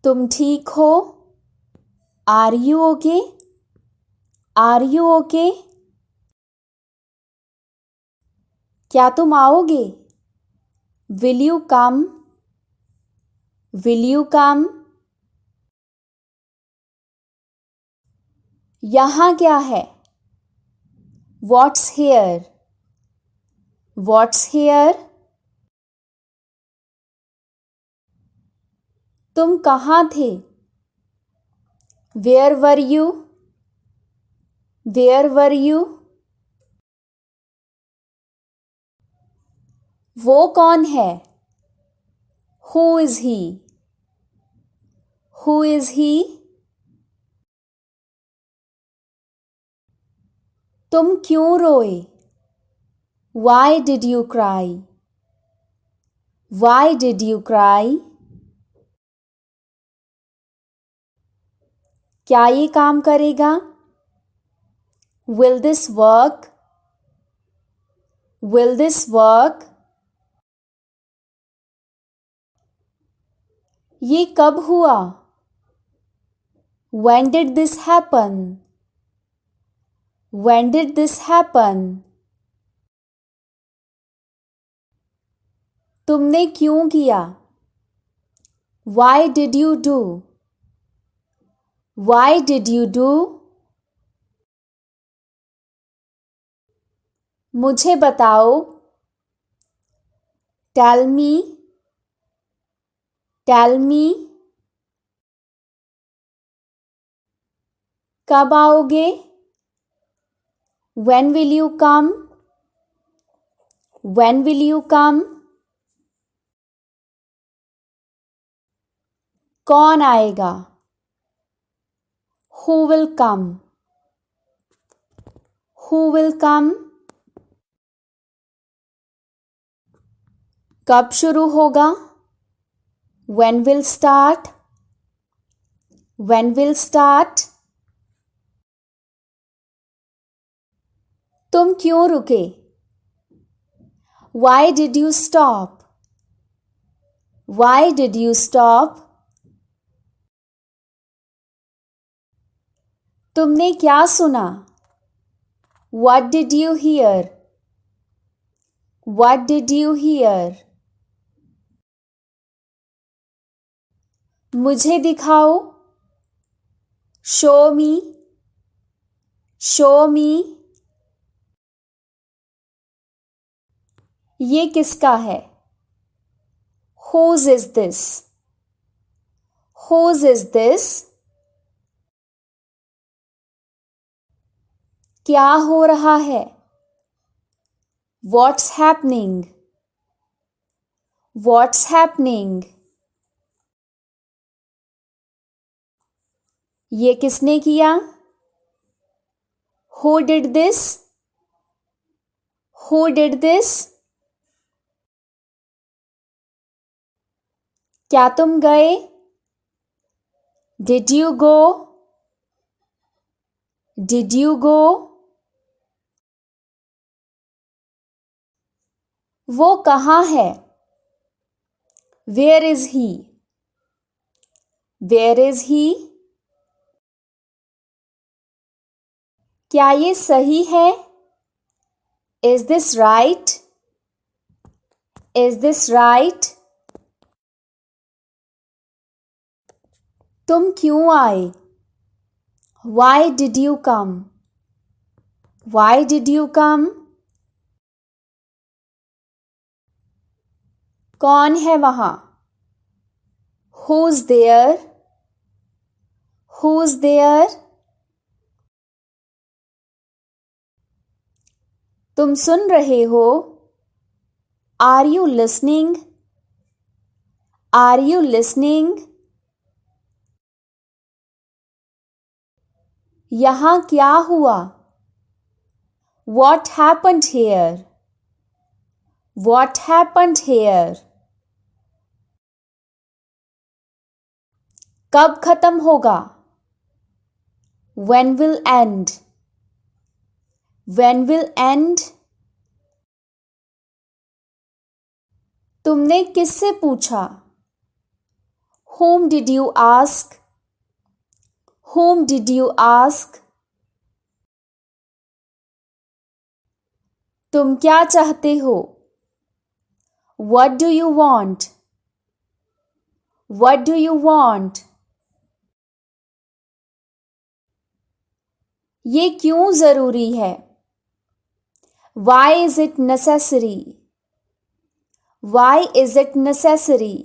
तुम ठीक हो? Are you okay? Are you okay? क्या तुम आओगे? Will you come? Will you come? यहाँ क्या है? What's here? What's here? तुम कहाँ थे? Where were you? Where were you? वो कौन है? Who is he? Who is he? तुम क्यों रोए? Why did you cry? Why did you cry? क्या ये काम करेगा? Will this work? Will this work? ये कब हुआ? When did this happen? When did this happen? तुमने क्यों किया? Why did you do? Why did you do? मुझे बताओ. Tell me. Tell me. कब आओगे? When will you come? When will you come? कौन आएगा? Who will come? Who will come? कब शुरू होगा? When will start? When will start? तुम क्यों रुके? Why did you stop? Why did you stop? तुमने क्या सुना? What did you hear? What did you hear? मुझे दिखाओ. Show me. Show me. ये किसका है? Whose is this? Whose is this? क्या हो रहा है? What's happening? What's happening? ये किसने किया? Who did this? Who did this? क्या तुम गए? Did you go? Did you go? वो कहाँ है? Where is he? Where is he? क्या ये सही है? Is this right? Is this right? तुम क्यों आए? Why did you come? Why did you come? कौन है वहाँ? Who's there? Who's there? तुम सुन रहे हो? Are you listening? Are you listening? यहाँ क्या हुआ? What happened here? What happened here? कब खत्म होगा? When will end? When will end? तुमने किससे पूछा? Whom did you ask? Whom did you ask? तुम क्या चाहते हो? What do you want? What do you want? ये क्यों जरूरी है? Why is it necessary? Why is it necessary?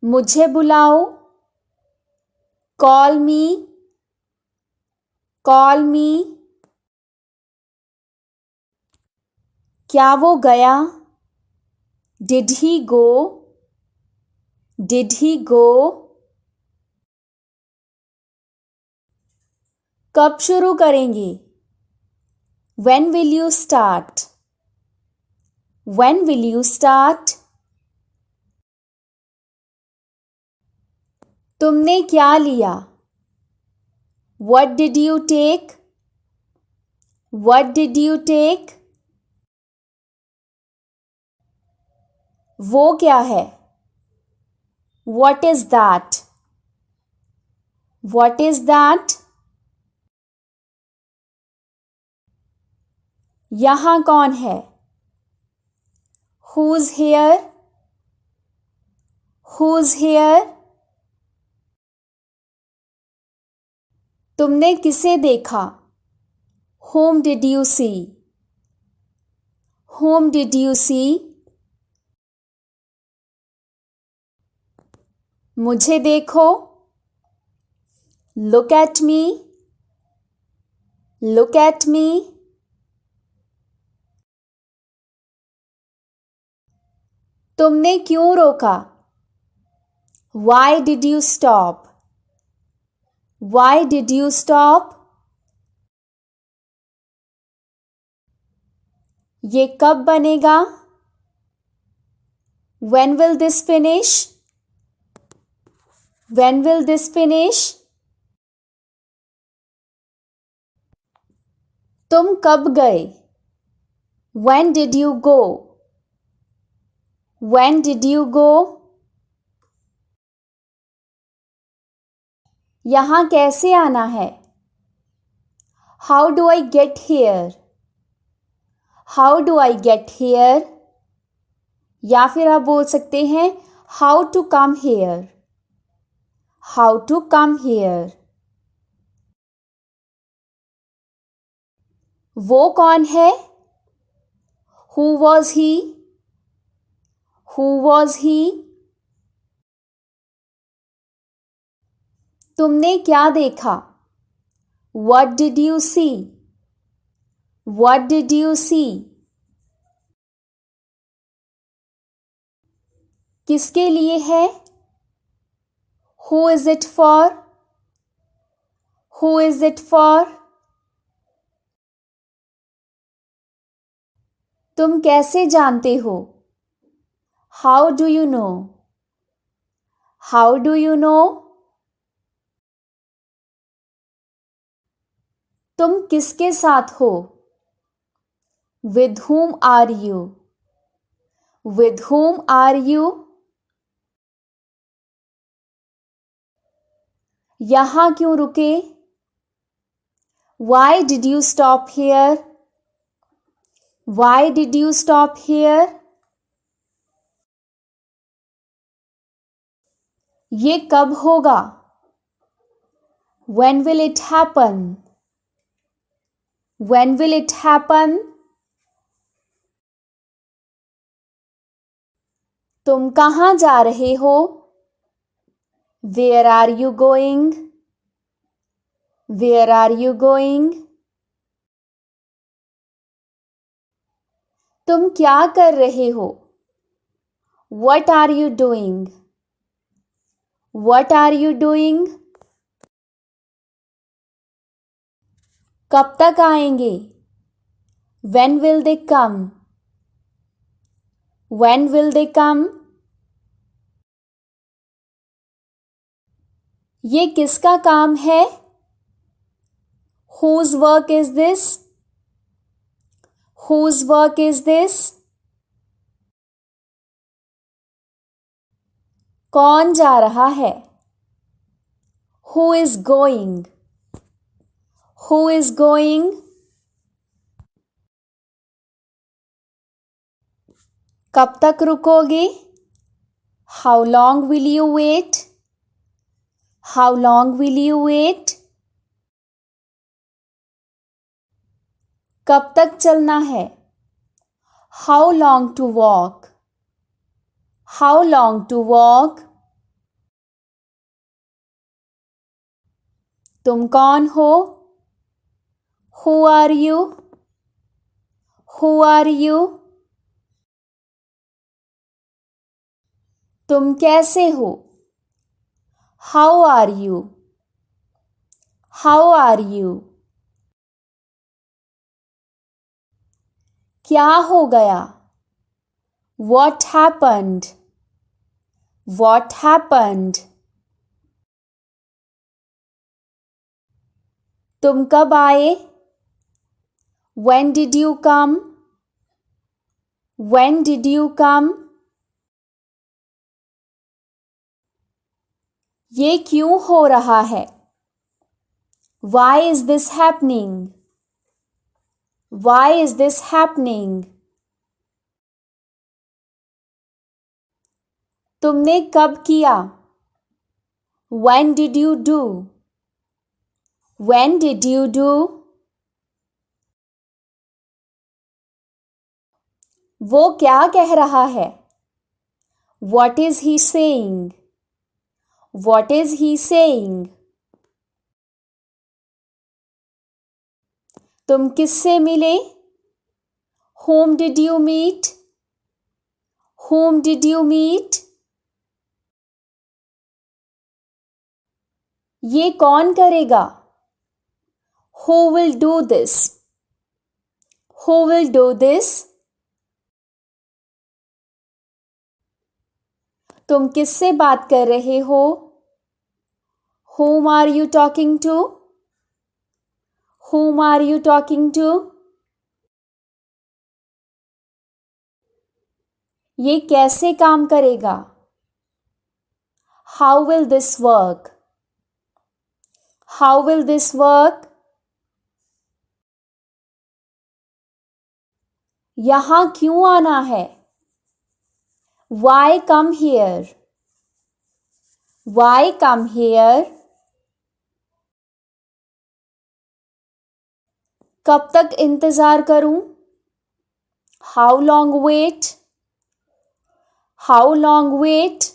मुझे बुलाओ. Call me. Call me. क्या वो गया? Did he go? Did he go? कब शुरू करेंगे? When will you start? When will you start? तुमने क्या लिया? What did you take? What did you take? वो क्या है? What is that? What is that? यहाँ कौन है? Who's here? Who's here? तुमने किसे देखा? Whom did you see? Whom did you see? मुझे देखो. Look at me. Look at me. तुमने क्यों रोका? Why did you stop? Why did you stop? ये कब बनेगा? When will this finish? When will this finish? तुम कब गए? When did you go? When did you go? यहाँ कैसे आना है? How do I get here? How do I get here? या फिर आप बोल सकते हैं How to come here? How to come here? वो कौन है? Who was he? Who was he? तुमने क्या देखा? What did you see? What did you see? किसके लिए है? Who is it for? Who is it for? तुम कैसे जानते हो? How do you know? How do you know? तुम किसके साथ हो? With whom are you? With whom are you? यहाँ क्यों रुके? Why did you stop here? Why did you stop here? ये कब होगा? When will it happen? When will it happen? तुम कहाँ जा रहे हो? Where are you going? Where are you going? तुम क्या कर रहे हो? What are you doing? What are you doing? कब तक आएंगे? When will they come? When will they come? ये किसका काम है? Whose work is this? Whose work is this? कौन जा रहा है? Who is going? Who is going? कब तक रुकोगे? How long will you wait? How long will you wait? कब तक चलना है? How long to walk? How long to walk? तुम कौन हो? Who are you? Who are you? तुम कैसे हो? How are you? How are you? क्या हो गया? What happened? What happened? तुम कब आए? When did you come? When did you come? ये क्यों हो रहा है? Why is this happening? Why is this happening? तुमने कब किया? When did you do? When did you do? वो क्या कह रहा है? What is he saying? What is he saying? तुम किससे मिले? Whom did you meet? Whom did you meet? ये कौन करेगा? Who will do this? Who will do this? तुम किससे बात कर रहे हो? Whom are you talking to? Whom are you talking to? ये कैसे काम करेगा? How will this work? How will this work? यहाँ क्यों आना है? Why come here? Why come here? कब तक इंतज़ार करूं? How long wait? How long wait?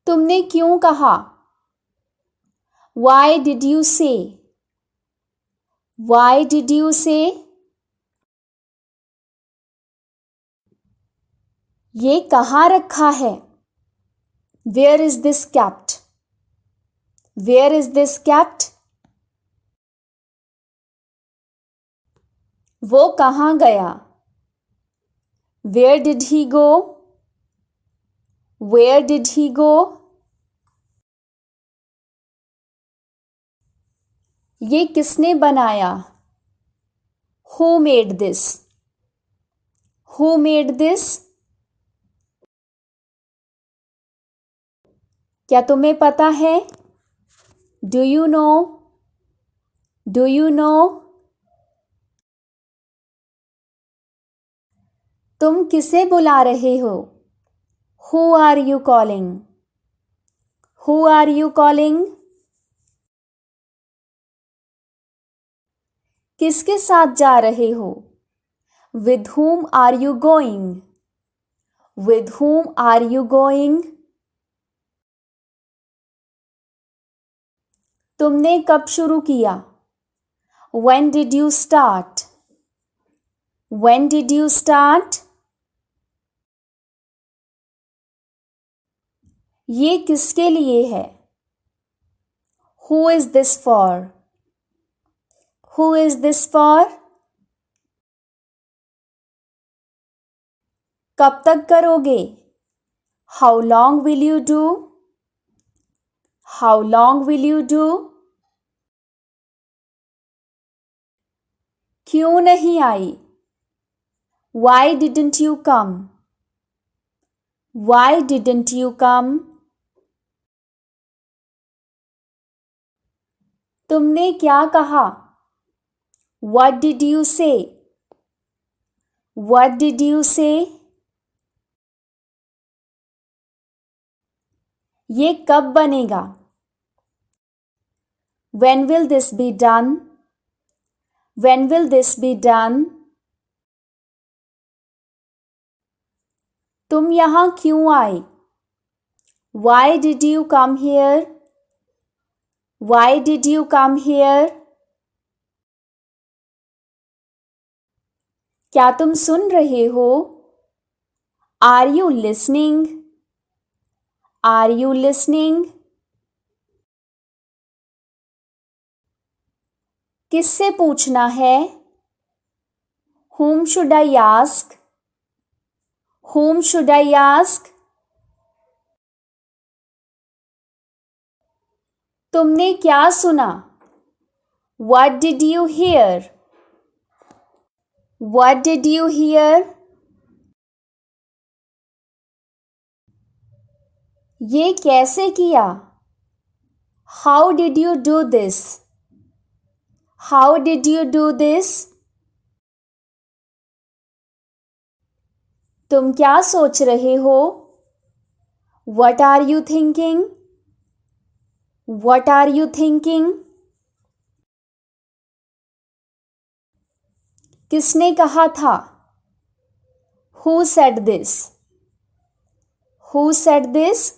तुमने क्यों कहा? Why did you say? Why did you say? ये कहाँ रखा है? Where is this kept? Where is this kept? वो कहाँ गया? Where did he go? Where did he go? ये किसने बनाया? Who made this? Who made this? क्या तुम्हें पता है? Do you know? Do you know? तुम किसे बुला रहे हो? Who are you calling? Who are you calling? किसके साथ जा रहे हो? With whom are you going? With whom are you going? तुमने कब शुरू किया? When did you start? When did you start? ये किसके लिए है? Who is this for? Who is this for? कब तक करोगे? How long will you do? How long will you do? क्यों नहीं आई? Why didn't you come? Why didn't you come? तुमने क्या कहा? What did you say? What did you say? ये कब बनेगा? When will this be done? When will this be done? तुम यहाँ क्यों आए? Why did you come here? Why did you come here? क्या तुम सुन रहे हो? Are you listening? Are you listening? किससे पूछना है? Whom should I ask? Whom should I ask? तुमने क्या सुना? What did you hear? What did you hear? ये कैसे किया? How did you do this? How did you do this? तुम क्या सोच रहे हो? What are you thinking? What are you thinking? किसने कहा था? Who said this? Who said this?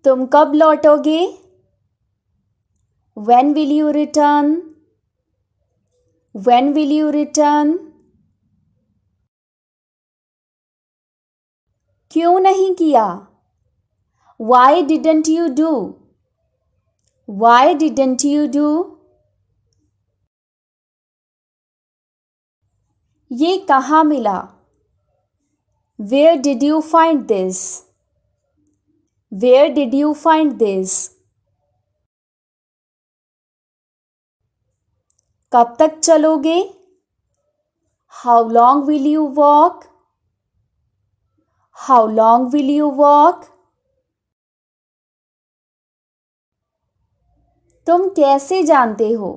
तुम कब लौटोगे? When will you return? When will you return? क्यों नहीं किया? Why didn't you do? Why didn't you do? ये कहाँ मिला? Where did you find this? Where did you find this? कब तक चलोगे? How long will you walk? How long will you walk? तुम कैसे जानते हो?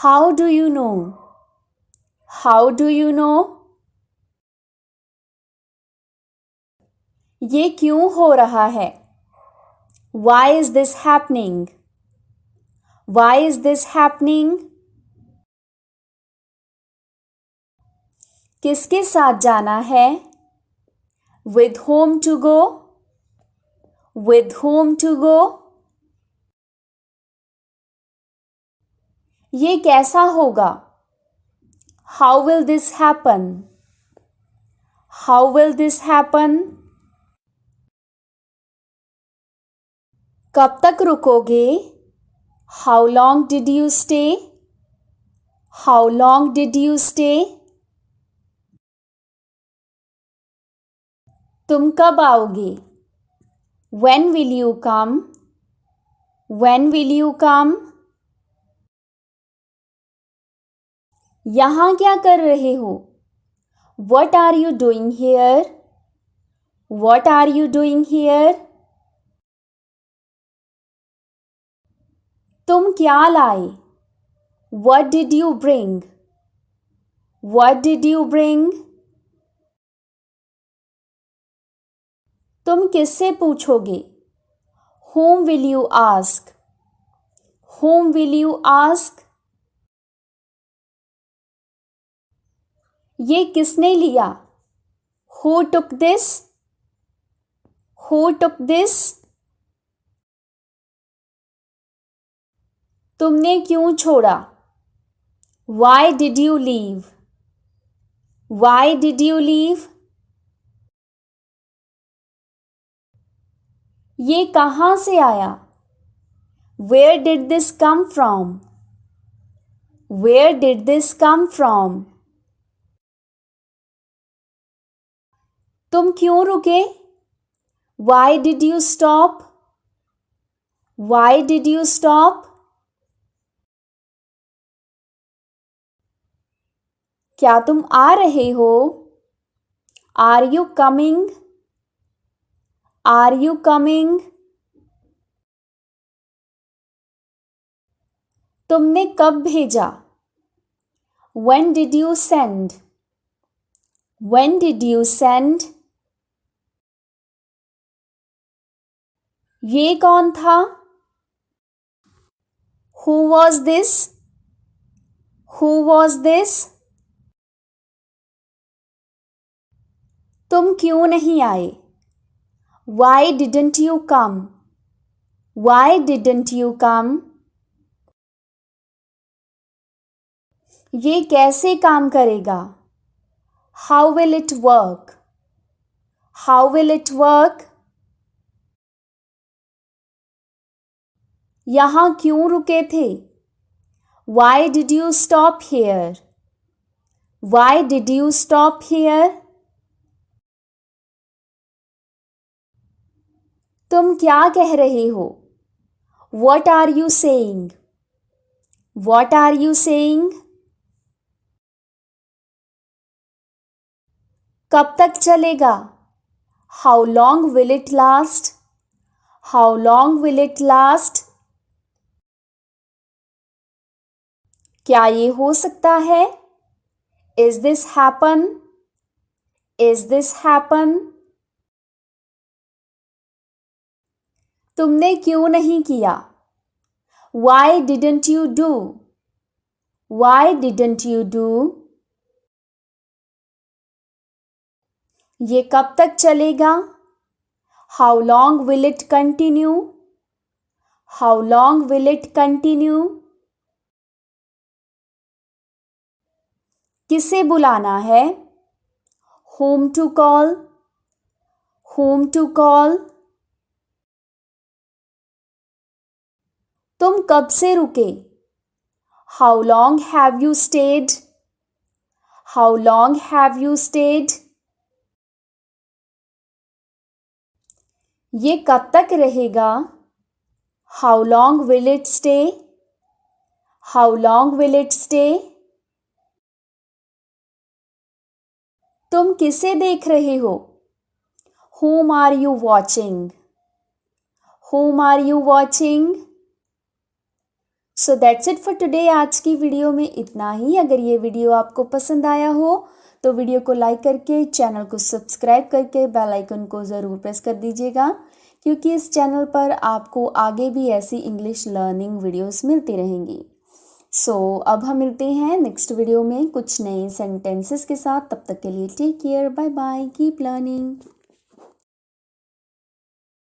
How do you know? How do you know? ये क्यों हो रहा है? Why is this happening? Why is this happening? किसके साथ जाना है? With whom to go? With whom to go? ये कैसा होगा? How will this happen? How will this happen? कब तक रुकोगे? How long did you stay? How long did you stay? तुम कब आओगे? When will you come? When will you come? यहाँ क्या कर रहे हो? What are you doing here? What are you doing here? तुम क्या लाए? What did you bring? What did you bring? तुम किससे पूछोगे? Whom will you ask? Whom will you ask? ये किसने लिया? Who took this? Who took this? तुमने क्यों छोड़ा? Why did you leave? Why did you leave? ये कहाँ से आया? Where did this come from? Where did this come from? तुम क्यों रुके? Why did you stop? Why did you stop? क्या तुम आ रहे हो? Are you coming? Are you coming? तुमने कब भेजा? When did you send? When did you send? ये कौन था? Who was this? Who was this? तुम क्यों नहीं आए? Why didn't you come? Why didn't you come? ये कैसे काम करेगा? How will it work? How will it work? यहाँ क्यों रुके थे? Why did you stop here? Why did you stop here? तुम क्या कह रहे हो? What are you saying? What are you saying? कब तक चलेगा? How long will it last? How long will it last? क्या ये हो सकता है? Is this happen? Is this happen? तुमने क्यों नहीं किया? Why didn't you do? Why didn't you do? ये कब तक चलेगा? How long will it continue? How long will it continue? किसे बुलाना है? Whom to call? Whom to call? तुम कब से रुके? How long have you stayed? How long have you stayed? ये कब तक रहेगा? How long will it stay? How long will it stay? तुम किसे देख रहे हो? Whom are you watching? Whom are you watching? So that's it for today. आज की वीडियो में इतना ही। अगर ये वीडियो आपको पसंद आया हो तो वीडियो को लाइक करके चैनल को सब्सक्राइब करके बेल आइकन को ज़रूर प्रेस कर दीजिएगा, क्योंकि इस चैनल पर आपको आगे भी ऐसी इंग्लिश लर्निंग वीडियोस मिलती रहेंगी। अब हम मिलते हैं नेक्स्ट वीडियो में कुछ नए सेंटेंसेस के साथ। तब तक के लिए take care, bye bye, keep learning.